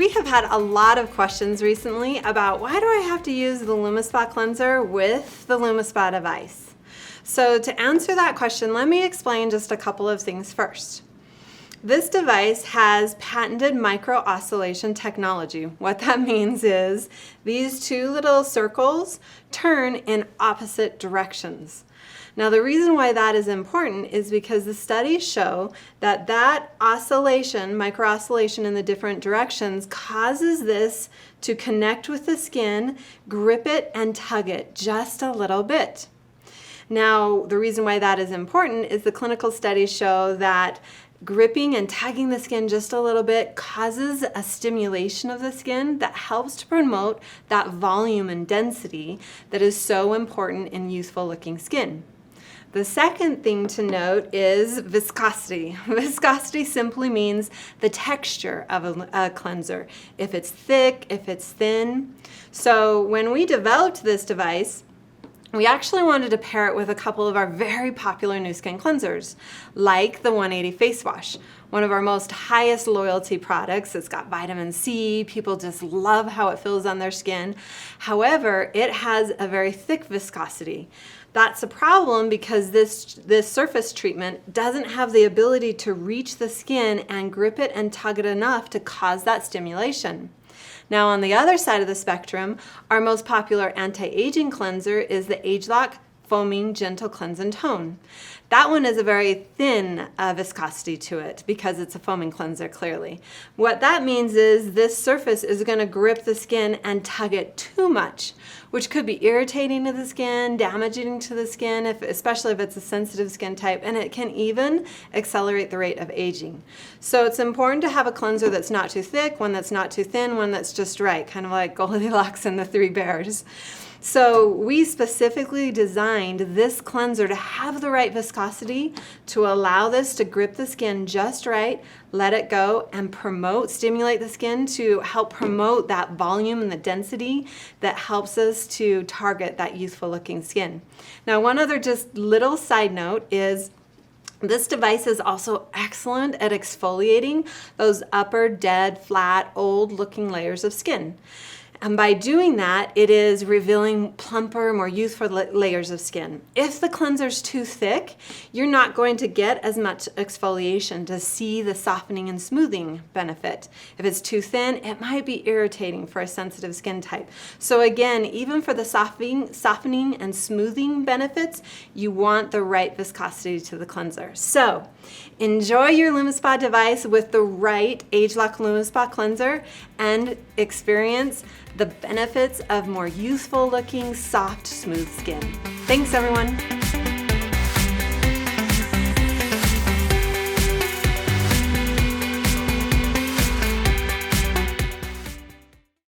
We have had a lot of questions recently about why do I have to use the Lumispa cleanser with the Lumispa device? So to answer that question, let me explain just a couple of things first. This device has patented microoscillation technology. What that means is these two little circles turn in opposite directions. Now the reason why that is important is because the studies show that oscillation, microoscillation in the different directions, causes this to connect with the skin, grip it, and tug it just a little bit. Now the reason why that is important is the clinical studies show that gripping and tugging the skin just a little bit causes a stimulation of the skin that helps to promote that volume and density that is so important in youthful looking skin. The second thing to note is viscosity. Viscosity simply means the texture of a cleanser, if it's thick, if it's thin. So when we developed this device, we actually wanted to pair it with a couple of our very popular new skin cleansers, like the 180 Face Wash, one of our most highest loyalty products. It's got vitamin C. People just love how it feels on their skin. However, it has a very thick viscosity. That's a problem because this surface treatment doesn't have the ability to reach the skin and grip it and tug it enough to cause that stimulation. Now on the other side of the spectrum, our most popular anti-aging cleanser is the ageLOC Foaming Gentle Cleanse and Tone. That one is a very thin viscosity to it because it's a foaming cleanser, clearly. What that means is this surface is going to grip the skin and tug it too much, which could be irritating to the skin, damaging to the skin, especially if it's a sensitive skin type, and it can even accelerate the rate of aging. So it's important to have a cleanser that's not too thick, one that's not too thin, one that's just right, kind of like Goldilocks and the Three Bears. So we specifically designed this cleanser to have the right viscosity to allow this to grip the skin just right, let it go, and stimulate the skin to help promote that volume and the density that helps us to target that youthful looking skin. Now one other just little side note is this device is also excellent at exfoliating those upper, dead, flat, old looking layers of skin. And by doing that, it is revealing plumper, more youthful layers of skin. If the cleanser's too thick, you're not going to get as much exfoliation to see the softening and smoothing benefit. If it's too thin, it might be irritating for a sensitive skin type. So again, even for the softening and smoothing benefits, you want the right viscosity to the cleanser. So enjoy your Lumispa device with the right ageLOC Lumispa cleanser and experience the benefits of more youthful looking, soft, smooth skin. Thanks everyone.